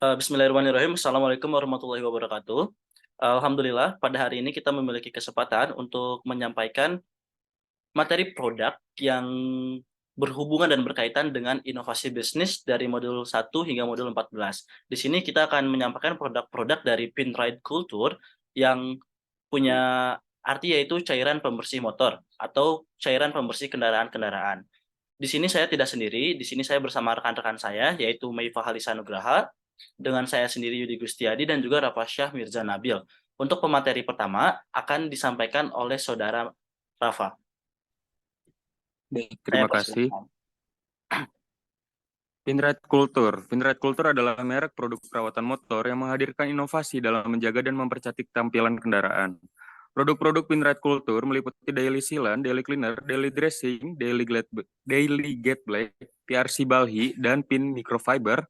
Bismillahirrahmanirrahim. Assalamualaikum warahmatullahi wabarakatuh. Alhamdulillah, pada hari ini kita memiliki kesempatan untuk menyampaikan materi produk yang berhubungan dan berkaitan dengan inovasi bisnis dari modul 1 hingga modul 14. Di sini kita akan menyampaikan produk-produk dari Pinride Culture yang punya arti yaitu cairan pembersih motor atau cairan pembersih kendaraan-kendaraan. Di sini saya tidak sendiri, di sini saya bersama rekan-rekan saya, yaitu Meifa Halisa Nugraha, dengan saya sendiri Yudi Gustiadi, dan juga Rafasyah Mirza Nabil. Untuk pemateri pertama akan disampaikan oleh Saudara Rafa. Baik, Saya terima kasih. persilahkan. Pinride Culture. Pinride Culture adalah merek produk perawatan motor yang menghadirkan inovasi dalam menjaga dan mempercantik tampilan kendaraan. Produk-produk Pinride Culture meliputi Daily Sealant, Daily Cleaner, Daily Dressing, Daily Get Black, PRC Balhi, dan Pin Microfiber,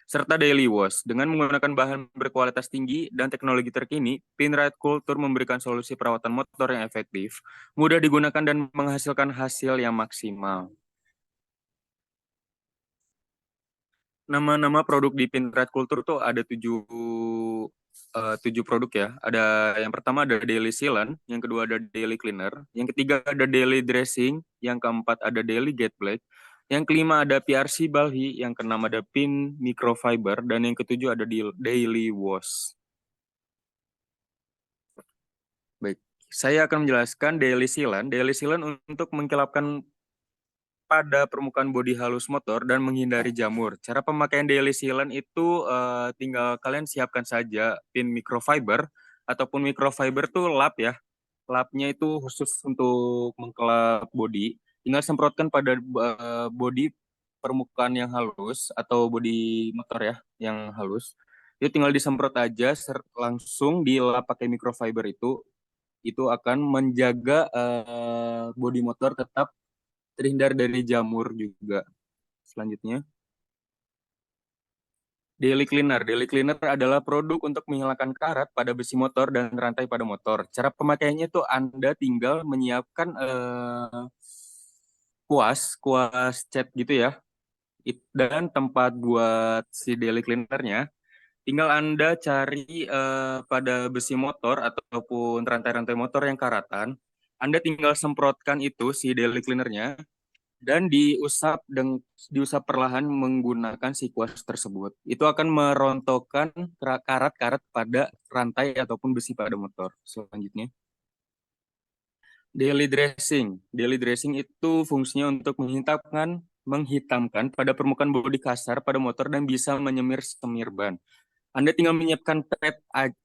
serta Daily Wash. Dengan menggunakan bahan berkualitas tinggi dan teknologi terkini, Pinride Culture memberikan solusi perawatan motor yang efektif, mudah digunakan, dan menghasilkan hasil yang maksimal. Nama-nama produk di Pinride Culture tuh ada tujuh produk ya. Ada yang pertama ada Daily Sealant, yang kedua ada Daily Cleaner, yang ketiga ada Daily Dressing, yang keempat ada Daily Get Black, yang kelima ada PRC Balhi, yang keenam ada Pin Microfiber, dan yang ketujuh ada Daily Wash. Baik, saya akan menjelaskan Daily Sealant. Daily Sealant untuk mengkilapkan pada permukaan bodi halus motor dan menghindari jamur. Cara pemakaian Daily Sealant itu tinggal kalian siapkan saja pin microfiber ataupun microfiber tuh lap ya. Lapnya itu khusus untuk mengkelap bodi. Tinggal semprotkan pada bodi permukaan yang halus atau bodi motor ya yang halus. Itu tinggal disemprot aja langsung dilap pakai microfiber itu akan menjaga bodi motor tetap terhindar dari jamur juga. Selanjutnya, Daily Cleaner. Daily Cleaner adalah produk untuk menghilangkan karat pada besi motor dan rantai pada motor. Cara pemakaiannya tuh Anda tinggal menyiapkan kuas cat gitu ya, dan tempat buat si Daily Cleanernya. Tinggal Anda cari pada besi motor ataupun rantai-rantai motor yang karatan. Anda tinggal semprotkan itu si Daily Cleanernya dan diusap perlahan menggunakan si kuas tersebut. Itu akan merontokkan karat-karat pada rantai ataupun besi pada motor. Selanjutnya, daily dressing. Daily dressing itu fungsinya untuk menghitamkan pada permukaan bodi kasar pada motor dan bisa menyemir semir ban. Anda tinggal menyiapkan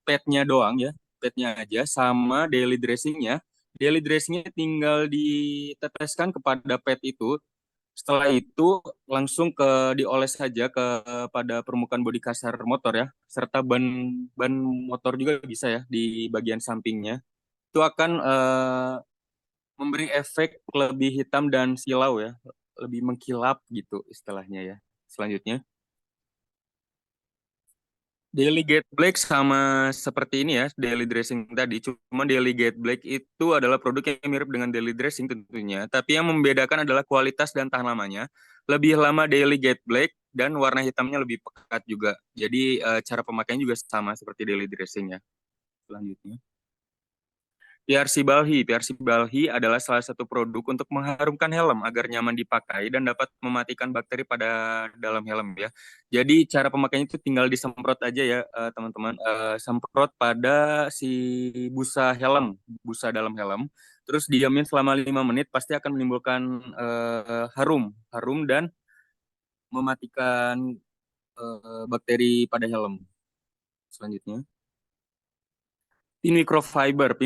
padnya doang ya, padnya aja sama daily dressingnya. Daily dressingnya tinggal diteteskan kepada pad itu. Setelah itu langsung dioles saja pada permukaan bodi kasar motor ya, serta ban ban motor juga bisa ya di bagian sampingnya. Itu akan memberi efek lebih hitam dan silau ya, lebih mengkilap gitu istilahnya ya. Selanjutnya, Daily Get Black sama seperti ini ya, Daily Dressing tadi. Cuma Daily Get Black itu adalah produk yang mirip dengan Daily Dressing tentunya. Tapi yang membedakan adalah kualitas dan tahan lamanya. Lebih lama Daily Get Black dan warna hitamnya lebih pekat juga. Jadi cara pemakaiannya juga sama seperti Daily Dressing ya. Selanjutnya. PRC Balhi. PRC Balhi adalah salah satu produk untuk mengharumkan helm agar nyaman dipakai dan dapat mematikan bakteri pada dalam helm ya. Jadi cara pemakaiannya itu tinggal disemprot aja ya teman-teman. Semprot pada si busa dalam helm. Terus diamin selama 5 menit pasti akan menimbulkan harum dan mematikan bakteri pada helm. Selanjutnya. Pin microfiber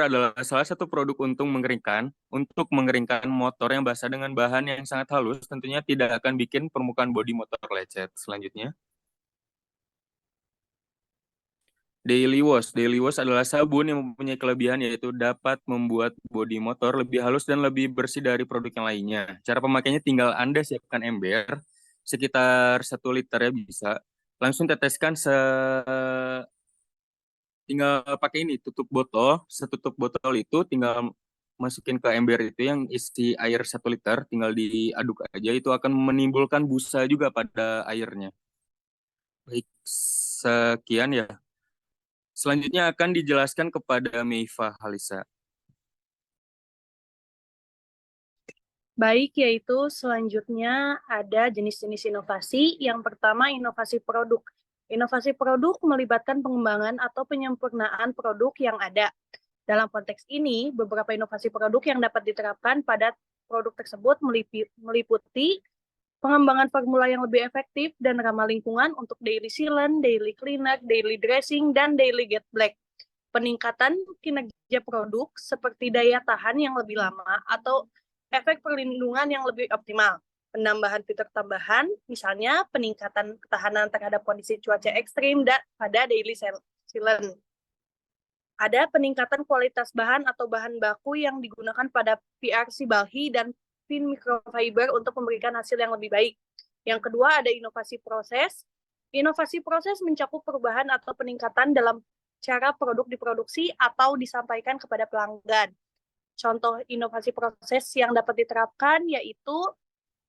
adalah salah satu produk untuk mengeringkan motor yang basah dengan bahan yang sangat halus, tentunya tidak akan bikin permukaan bodi motor lecet. Selanjutnya, Daily Wash. Daily Wash adalah sabun yang mempunyai kelebihan yaitu dapat membuat bodi motor lebih halus dan lebih bersih dari produk yang lainnya. Cara pemakainya tinggal Anda siapkan ember sekitar 1 liter ya bisa. Langsung teteskan tinggal pakai ini setutup botol itu tinggal masukin ke ember itu yang isi air 1 liter, tinggal diaduk aja, itu akan menimbulkan busa juga pada airnya. Baik, sekian ya. Selanjutnya akan dijelaskan kepada Meifa Halisa. Baik, yaitu selanjutnya ada jenis-jenis inovasi. Yang pertama, inovasi produk. Inovasi produk melibatkan pengembangan atau penyempurnaan produk yang ada. Dalam konteks ini, beberapa inovasi produk yang dapat diterapkan pada produk tersebut meliputi pengembangan formula yang lebih efektif dan ramah lingkungan untuk daily sealant, daily cleaner, daily dressing, dan daily get black. Peningkatan kinerja produk seperti daya tahan yang lebih lama atau efek perlindungan yang lebih optimal. Penambahan fitur tambahan, misalnya peningkatan ketahanan terhadap kondisi cuaca ekstrim pada daily sealant. Ada peningkatan kualitas bahan atau bahan baku yang digunakan pada PRC Balhi dan fin microfiber untuk memberikan hasil yang lebih baik. Yang kedua ada inovasi proses. Inovasi proses mencakup perubahan atau peningkatan dalam cara produk diproduksi atau disampaikan kepada pelanggan. Contoh inovasi proses yang dapat diterapkan yaitu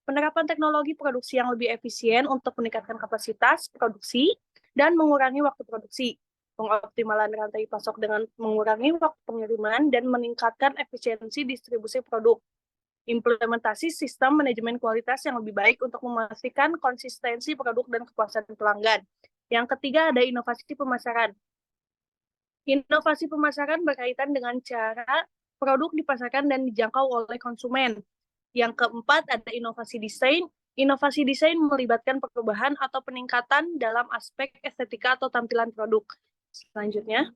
penerapan teknologi produksi yang lebih efisien untuk meningkatkan kapasitas produksi dan mengurangi waktu produksi, pengoptimalan rantai pasok dengan mengurangi waktu pengiriman dan meningkatkan efisiensi distribusi produk, implementasi sistem manajemen kualitas yang lebih baik untuk memastikan konsistensi produk dan kepuasan pelanggan. Yang ketiga ada inovasi pemasaran. Inovasi pemasaran berkaitan dengan cara produk dipasarkan dan dijangkau oleh konsumen. Yang keempat ada inovasi desain. Inovasi desain melibatkan perubahan atau peningkatan dalam aspek estetika atau tampilan produk. Selanjutnya.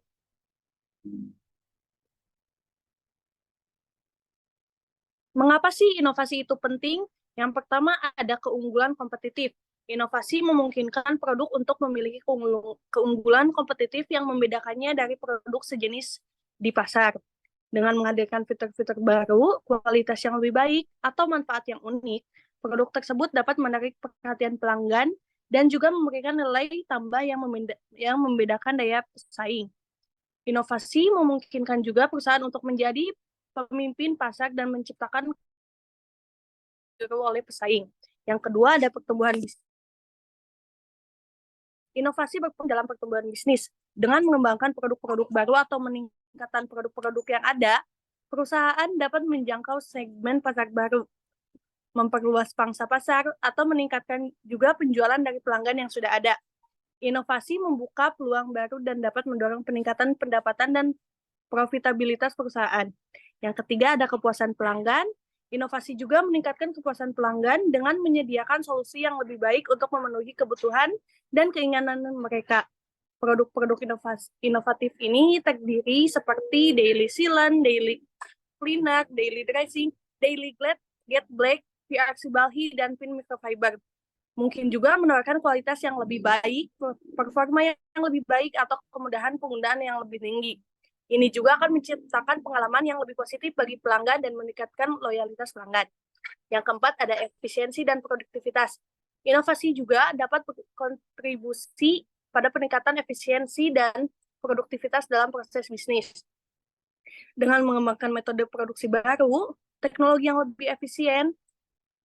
Mengapa sih inovasi itu penting? Yang pertama ada keunggulan kompetitif. Inovasi memungkinkan produk untuk memiliki keunggulan kompetitif yang membedakannya dari produk sejenis di pasar. Dengan menghadirkan fitur-fitur baru, kualitas yang lebih baik, atau manfaat yang unik, produk tersebut dapat menarik perhatian pelanggan dan juga memberikan nilai tambah yang membedakan daya saing. Inovasi memungkinkan juga perusahaan untuk menjadi pemimpin pasar dan menciptakan oleh pesaing. Yang kedua ada pertumbuhan bisnis. Inovasi berperan dalam pertumbuhan bisnis. Dengan mengembangkan produk-produk baru atau meningkatkan produk-produk yang ada, perusahaan dapat menjangkau segmen pasar baru, memperluas pangsa pasar, atau meningkatkan juga penjualan dari pelanggan yang sudah ada. Inovasi membuka peluang baru dan dapat mendorong peningkatan pendapatan dan profitabilitas perusahaan. Yang ketiga ada kepuasan pelanggan. Inovasi juga meningkatkan kepuasan pelanggan dengan menyediakan solusi yang lebih baik untuk memenuhi kebutuhan dan keinginan mereka. Produk-produk inovatif ini terdiri seperti daily sealant, daily cleaner, daily dressing, daily get black, PRC Balhi, dan fin microfiber. Mungkin juga menawarkan kualitas yang lebih baik, performa yang lebih baik, atau kemudahan penggunaan yang lebih tinggi. Ini juga akan menciptakan pengalaman yang lebih positif bagi pelanggan dan meningkatkan loyalitas pelanggan. Yang keempat ada efisiensi dan produktivitas. Inovasi juga dapat berkontribusi pada peningkatan efisiensi dan produktivitas dalam proses bisnis. Dengan mengembangkan metode produksi baru, teknologi yang lebih efisien,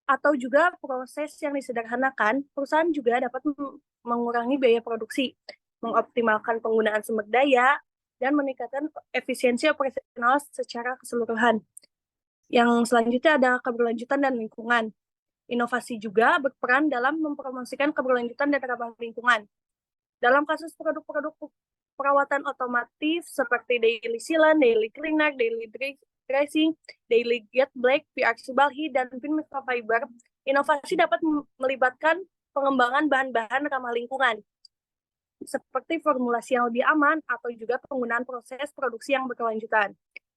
atau juga proses yang disederhanakan, perusahaan juga dapat mengurangi biaya produksi, mengoptimalkan penggunaan sumber daya, dan meningkatkan efisiensi operasional secara keseluruhan. Yang selanjutnya ada keberlanjutan dan lingkungan. Inovasi juga berperan dalam mempromosikan keberlanjutan dan ramah lingkungan. Dalam kasus produk-produk perawatan otomotif seperti daily sealant, daily cleaner, daily dressing, daily get black, PRC Balhi, dan fin microfiber, inovasi dapat melibatkan pengembangan bahan-bahan ramah lingkungan, seperti formulasi yang lebih aman atau juga penggunaan proses produksi yang berkelanjutan.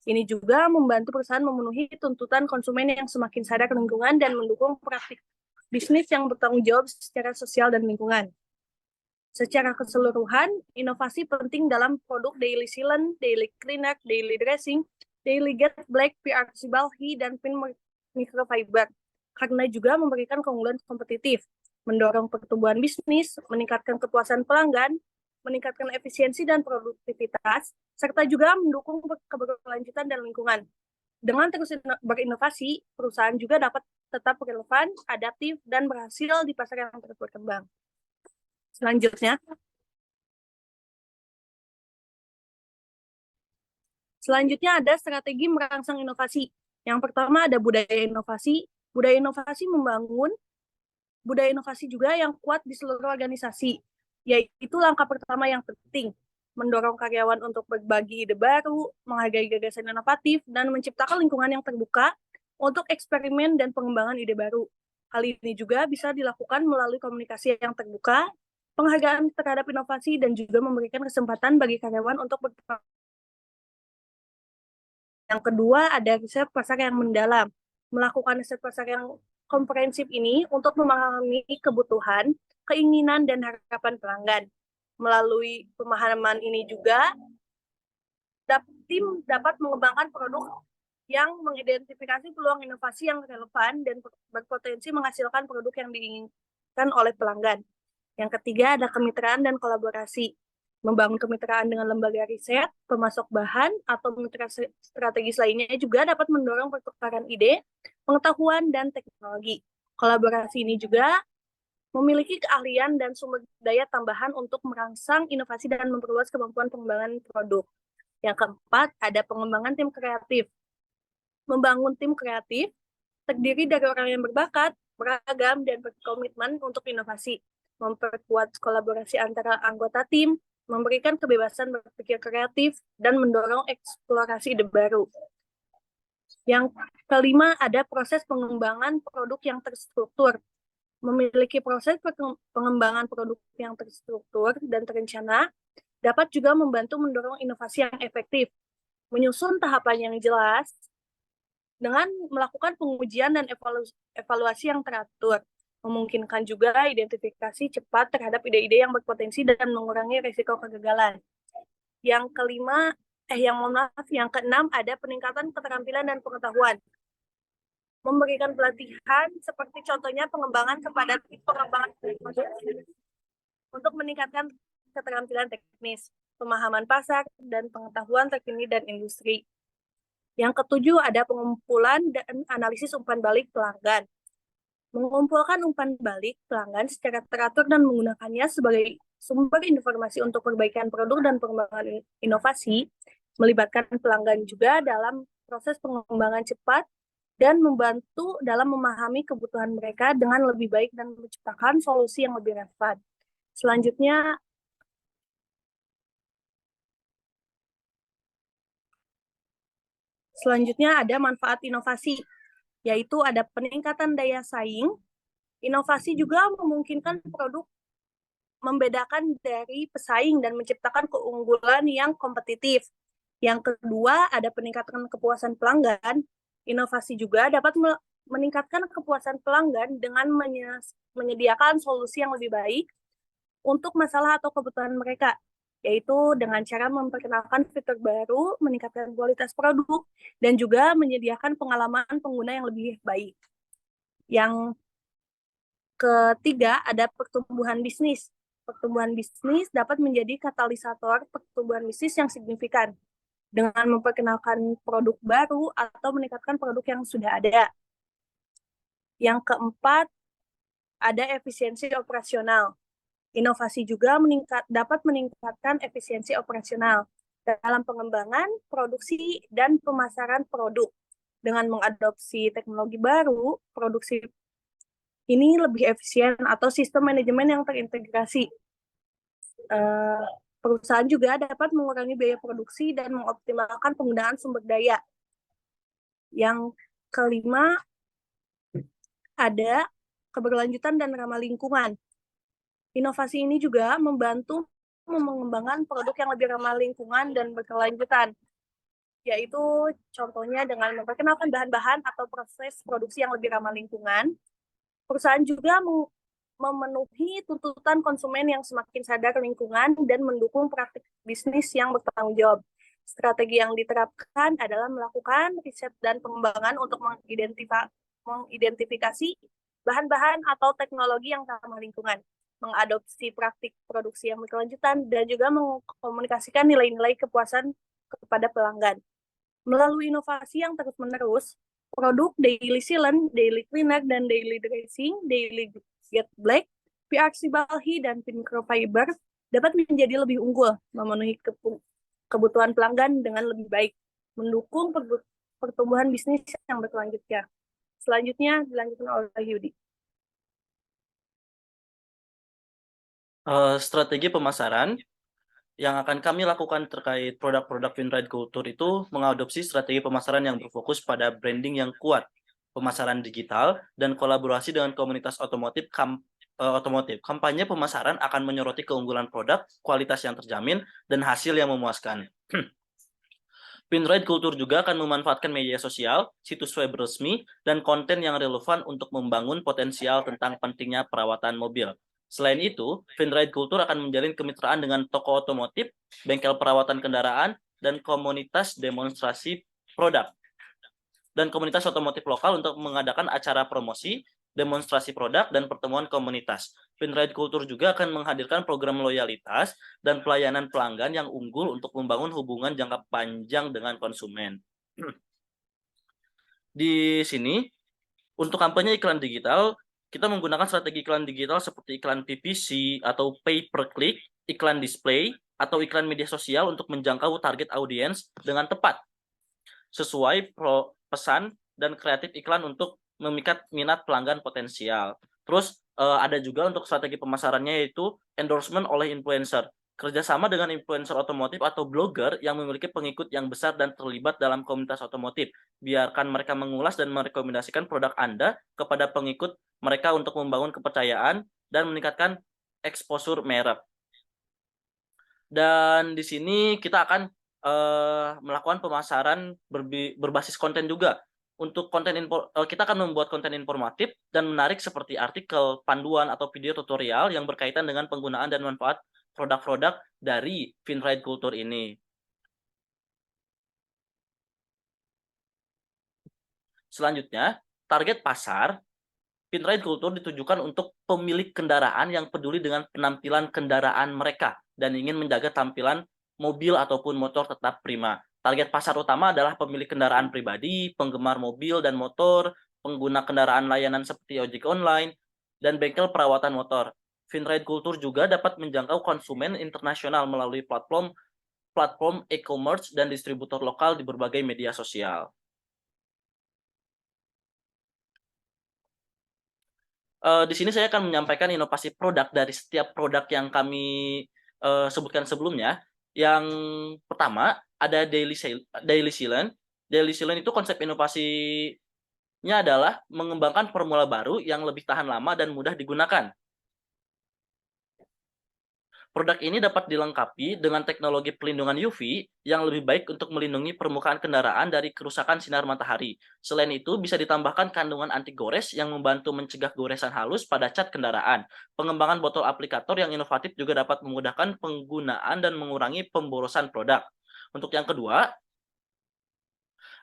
Ini juga membantu perusahaan memenuhi tuntutan konsumen yang semakin sadar lingkungan dan mendukung praktik bisnis yang bertanggung jawab secara sosial dan lingkungan. Secara keseluruhan, inovasi penting dalam produk daily sealant, daily cleaner, daily dressing, daily get black, PRC Balhi, dan fin microfiber, karena juga memberikan keunggulan kompetitif, mendorong pertumbuhan bisnis, meningkatkan kepuasan pelanggan, meningkatkan efisiensi dan produktivitas, serta juga mendukung keberlanjutan dan lingkungan. Dengan terus berinovasi, perusahaan juga dapat tetap relevan, adaptif, dan berhasil di pasar yang terus berkembang. Selanjutnya ada strategi merangsang inovasi. Yang pertama ada budaya inovasi. Budaya inovasi membangun budaya inovasi juga yang kuat di seluruh organisasi, yaitu langkah pertama yang penting, mendorong karyawan untuk berbagi ide baru, menghargai gagasan inovatif, dan menciptakan lingkungan yang terbuka untuk eksperimen dan pengembangan ide baru. Hal ini juga bisa dilakukan melalui komunikasi yang terbuka, penghargaan terhadap inovasi, dan juga memberikan kesempatan bagi karyawan untuk berperan. Yang kedua, ada riset pasar yang mendalam. Melakukan riset pasar yang komprehensif ini untuk memahami kebutuhan, keinginan, dan harapan pelanggan. Melalui pemahaman ini juga, tim dapat mengembangkan produk yang mengidentifikasi peluang inovasi yang relevan dan berpotensi menghasilkan produk yang diinginkan oleh pelanggan. Yang ketiga, ada kemitraan dan kolaborasi. Membangun kemitraan dengan lembaga riset, pemasok bahan, atau mitra strategis lainnya juga dapat mendorong pertukaran ide, pengetahuan, dan teknologi. Kolaborasi ini juga memiliki keahlian dan sumber daya tambahan untuk merangsang inovasi dan memperluas kemampuan pengembangan produk. Yang keempat, ada pengembangan tim kreatif. Membangun tim kreatif terdiri dari orang yang berbakat, beragam, dan berkomitmen untuk inovasi, memperkuat kolaborasi antara anggota tim, memberikan kebebasan berpikir kreatif, dan mendorong eksplorasi ide baru. Yang kelima, ada proses pengembangan produk yang terstruktur. Memiliki proses pengembangan produk yang terstruktur dan terencana dapat juga membantu mendorong inovasi yang efektif. Menyusun tahapan yang jelas dengan melakukan pengujian dan evaluasi yang teratur. Memungkinkan juga identifikasi cepat terhadap ide-ide yang berpotensi dan mengurangi risiko kegagalan. Yang keenam ada peningkatan keterampilan dan pengetahuan. Memberikan pelatihan seperti contohnya pengembangan kepada tim pengembangan untuk meningkatkan keterampilan teknis, pemahaman pasar, dan pengetahuan terkini dan industri. Yang ketujuh ada pengumpulan dan analisis umpan balik pelanggan. Mengumpulkan umpan balik pelanggan secara teratur dan menggunakannya sebagai sumber informasi untuk perbaikan produk dan pengembangan inovasi, melibatkan pelanggan juga dalam proses pengembangan cepat dan membantu dalam memahami kebutuhan mereka dengan lebih baik dan menciptakan solusi yang lebih relevan. Selanjutnya ada manfaat inovasi, yaitu ada peningkatan daya saing. Inovasi juga memungkinkan produk membedakan dari pesaing dan menciptakan keunggulan yang kompetitif. Yang kedua, ada peningkatan kepuasan pelanggan. Inovasi juga dapat meningkatkan kepuasan pelanggan dengan menyediakan solusi yang lebih baik untuk masalah atau kebutuhan mereka, yaitu dengan cara memperkenalkan fitur baru, meningkatkan kualitas produk, dan juga menyediakan pengalaman pengguna yang lebih baik. Yang ketiga, ada pertumbuhan bisnis. Pertumbuhan bisnis dapat menjadi katalisator pertumbuhan bisnis yang signifikan dengan memperkenalkan produk baru atau meningkatkan produk yang sudah ada. Yang keempat, ada efisiensi operasional. Inovasi juga dapat meningkatkan efisiensi operasional dalam pengembangan, produksi, dan pemasaran produk. Dengan mengadopsi teknologi baru, produksi ini lebih efisien atau sistem manajemen yang terintegrasi. Perusahaan juga dapat mengurangi biaya produksi dan mengoptimalkan penggunaan sumber daya. Yang kelima, ada keberlanjutan dan ramah lingkungan. Inovasi ini juga membantu mengembangkan produk yang lebih ramah lingkungan dan berkelanjutan, yaitu contohnya dengan memperkenalkan bahan-bahan atau proses produksi yang lebih ramah lingkungan. Perusahaan juga memenuhi tuntutan konsumen yang semakin sadar lingkungan dan mendukung praktik bisnis yang bertanggung jawab. Strategi yang diterapkan adalah melakukan riset dan pengembangan untuk mengidentifikasi bahan-bahan atau teknologi yang ramah lingkungan, mengadopsi praktik produksi yang berkelanjutan, dan juga mengkomunikasikan nilai-nilai kepuasan kepada pelanggan. Melalui inovasi yang terus-menerus, produk Daily Sealant, Daily Cleaner, dan Daily Dressing, Daily Get Black PRC Balhi dan Microfiber dapat menjadi lebih unggul, memenuhi kebutuhan pelanggan dengan lebih baik, mendukung pertumbuhan bisnis yang berkelanjutan. Selanjutnya dilanjutkan oleh Yudi. Strategi pemasaran yang akan kami lakukan terkait produk-produk Finride Culture itu mengadopsi strategi pemasaran yang berfokus pada branding yang kuat, pemasaran digital, dan kolaborasi dengan komunitas otomotif. Kampanye pemasaran akan menyoroti keunggulan produk, kualitas yang terjamin, dan hasil yang memuaskan. Finride Culture juga akan memanfaatkan media sosial, situs web resmi, dan konten yang relevan untuk membangun potensial tentang pentingnya perawatan mobil. Selain itu, Finride Culture akan menjalin kemitraan dengan toko otomotif, bengkel perawatan kendaraan, dan komunitas demonstrasi produk. Dan komunitas otomotif lokal untuk mengadakan acara promosi, demonstrasi produk, dan pertemuan komunitas. Finride Culture juga akan menghadirkan program loyalitas dan pelayanan pelanggan yang unggul untuk membangun hubungan jangka panjang dengan konsumen. Di sini, untuk kampanye iklan digital, kita menggunakan strategi iklan digital seperti iklan PPC atau pay per click, iklan display, atau iklan media sosial untuk menjangkau target audiens dengan tepat, sesuai pesan dan kreatif iklan untuk memikat minat pelanggan potensial. Terus ada juga untuk strategi pemasarannya yaitu endorsement oleh influencer. Kerjasama dengan influencer otomotif atau blogger yang memiliki pengikut yang besar dan terlibat dalam komunitas otomotif. Biarkan mereka mengulas dan merekomendasikan produk Anda kepada pengikut mereka untuk membangun kepercayaan dan meningkatkan exposure merek. Dan di sini kita akan melakukan pemasaran berbasis konten juga. Untuk kita akan membuat konten informatif dan menarik seperti artikel, panduan, atau video tutorial yang berkaitan dengan penggunaan dan manfaat produk-produk dari Finride Culture ini. Selanjutnya, target pasar Finride Culture ditujukan untuk pemilik kendaraan yang peduli dengan penampilan kendaraan mereka dan ingin menjaga tampilan mobil ataupun motor tetap prima. Target pasar utama adalah pemilik kendaraan pribadi, penggemar mobil dan motor, pengguna kendaraan layanan seperti ojek online, dan bengkel perawatan motor. Finride Culture juga dapat menjangkau konsumen internasional melalui platform e-commerce dan distributor lokal di berbagai media sosial. Di sini saya akan menyampaikan inovasi produk dari setiap produk yang kami sebutkan sebelumnya. Yang pertama ada Daily Sealant. Daily Sealant itu konsep inovasinya adalah mengembangkan formula baru yang lebih tahan lama dan mudah digunakan. Produk ini dapat dilengkapi dengan teknologi pelindungan UV yang lebih baik untuk melindungi permukaan kendaraan dari kerusakan sinar matahari. Selain itu, bisa ditambahkan kandungan anti gores yang membantu mencegah goresan halus pada cat kendaraan. Pengembangan botol aplikator yang inovatif juga dapat memudahkan penggunaan dan mengurangi pemborosan produk. Untuk yang kedua,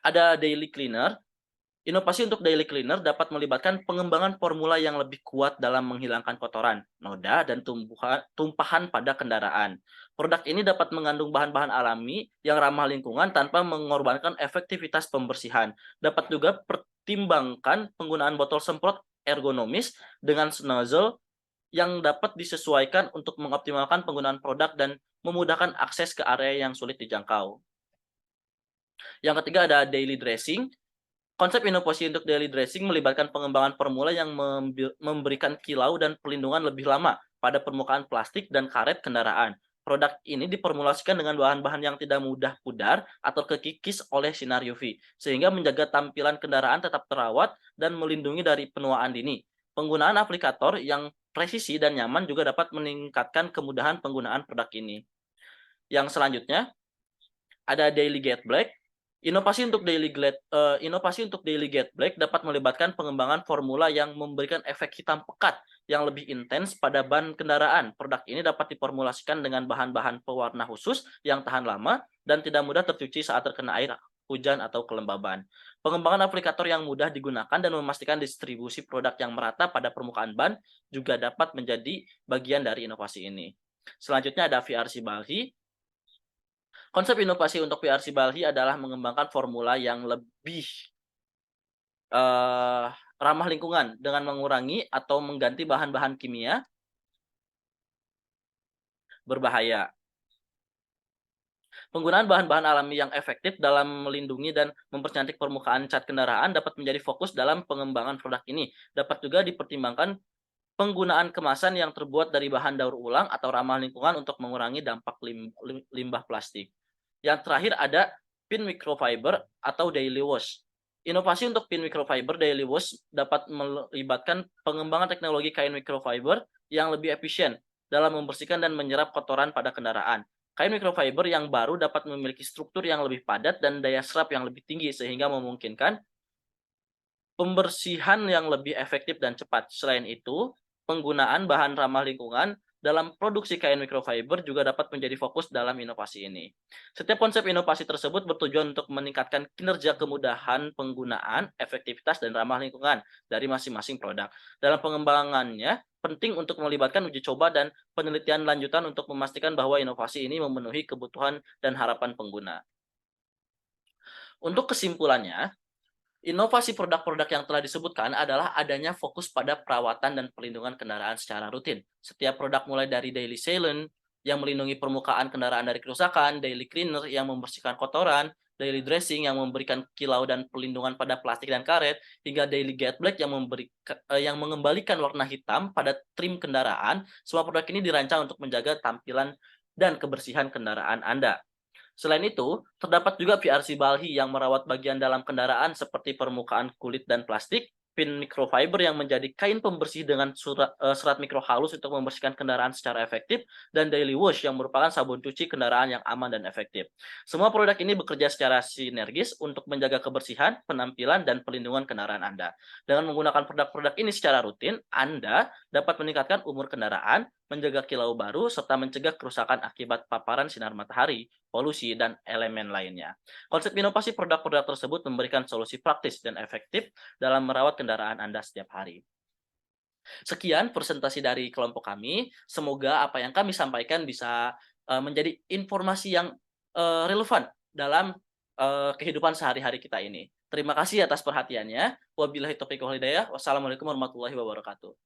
ada Daily Cleaner. Inovasi untuk daily cleaner dapat melibatkan pengembangan formula yang lebih kuat dalam menghilangkan kotoran, noda, dan tumpahan pada kendaraan. Produk ini dapat mengandung bahan-bahan alami yang ramah lingkungan tanpa mengorbankan efektivitas pembersihan. Dapat juga pertimbangkan penggunaan botol semprot ergonomis dengan nozzle yang dapat disesuaikan untuk mengoptimalkan penggunaan produk dan memudahkan akses ke area yang sulit dijangkau. Yang ketiga ada daily dressing. Konsep inovasi untuk daily dressing melibatkan pengembangan formula yang memberikan kilau dan pelindungan lebih lama pada permukaan plastik dan karet kendaraan. Produk ini diformulasikan dengan bahan-bahan yang tidak mudah pudar atau kekikis oleh sinar UV, sehingga menjaga tampilan kendaraan tetap terawat dan melindungi dari penuaan dini. Penggunaan aplikator yang presisi dan nyaman juga dapat meningkatkan kemudahan penggunaan produk ini. Yang selanjutnya, ada Daily Get Black. Inovasi untuk Daily Get Black dapat melibatkan pengembangan formula yang memberikan efek hitam pekat yang lebih intens pada ban kendaraan. Produk ini dapat diformulasikan dengan bahan-bahan pewarna khusus yang tahan lama dan tidak mudah tercuci saat terkena air, hujan, atau kelembaban. Pengembangan aplikator yang mudah digunakan dan memastikan distribusi produk yang merata pada permukaan ban juga dapat menjadi bagian dari inovasi ini. Selanjutnya ada VRC Balhi. Konsep inovasi untuk PRC Balhi adalah mengembangkan formula yang lebih ramah lingkungan dengan mengurangi atau mengganti bahan-bahan kimia berbahaya. Penggunaan bahan-bahan alami yang efektif dalam melindungi dan mempercantik permukaan cat kendaraan dapat menjadi fokus dalam pengembangan produk ini. Dapat juga dipertimbangkan penggunaan kemasan yang terbuat dari bahan daur ulang atau ramah lingkungan untuk mengurangi dampak limbah plastik. Yang terakhir ada pin microfiber atau daily wash. Inovasi untuk pin microfiber daily wash dapat melibatkan pengembangan teknologi kain microfiber yang lebih efisien dalam membersihkan dan menyerap kotoran pada kendaraan. Kain microfiber yang baru dapat memiliki struktur yang lebih padat dan daya serap yang lebih tinggi sehingga memungkinkan pembersihan yang lebih efektif dan cepat. Selain itu, penggunaan bahan ramah lingkungan dalam produksi kain microfiber juga dapat menjadi fokus dalam inovasi ini. Setiap konsep inovasi tersebut bertujuan untuk meningkatkan kinerja, kemudahan penggunaan, efektivitas, dan ramah lingkungan dari masing-masing produk. Dalam pengembangannya, penting untuk melibatkan uji coba dan penelitian lanjutan untuk memastikan bahwa inovasi ini memenuhi kebutuhan dan harapan pengguna. Untuk kesimpulannya, inovasi produk-produk yang telah disebutkan adalah adanya fokus pada perawatan dan perlindungan kendaraan secara rutin. Setiap produk mulai dari daily sealant yang melindungi permukaan kendaraan dari kerusakan, daily cleaner yang membersihkan kotoran, daily dressing yang memberikan kilau dan perlindungan pada plastik dan karet, hingga daily get black yang mengembalikan warna hitam pada trim kendaraan. Semua produk ini dirancang untuk menjaga tampilan dan kebersihan kendaraan Anda. Selain itu, terdapat juga PRC Balhi yang merawat bagian dalam kendaraan seperti permukaan kulit dan plastik, pin microfiber yang menjadi kain pembersih dengan serat mikro halus untuk membersihkan kendaraan secara efektif, dan daily wash yang merupakan sabun cuci kendaraan yang aman dan efektif. Semua produk ini bekerja secara sinergis untuk menjaga kebersihan, penampilan, dan perlindungan kendaraan Anda. Dengan menggunakan produk-produk ini secara rutin, Anda dapat meningkatkan umur kendaraan, menjaga kilau baru, serta mencegah kerusakan akibat paparan sinar matahari, polusi, dan elemen lainnya. Konsep inovasi produk-produk tersebut memberikan solusi praktis dan efektif dalam merawat kendaraan Anda setiap hari. Sekian presentasi dari kelompok kami. Semoga apa yang kami sampaikan bisa menjadi informasi yang relevan dalam kehidupan sehari-hari kita ini. Terima kasih atas perhatiannya. Wabillahi taufiq wal hidayah. Wassalamualaikum warahmatullahi wabarakatuh.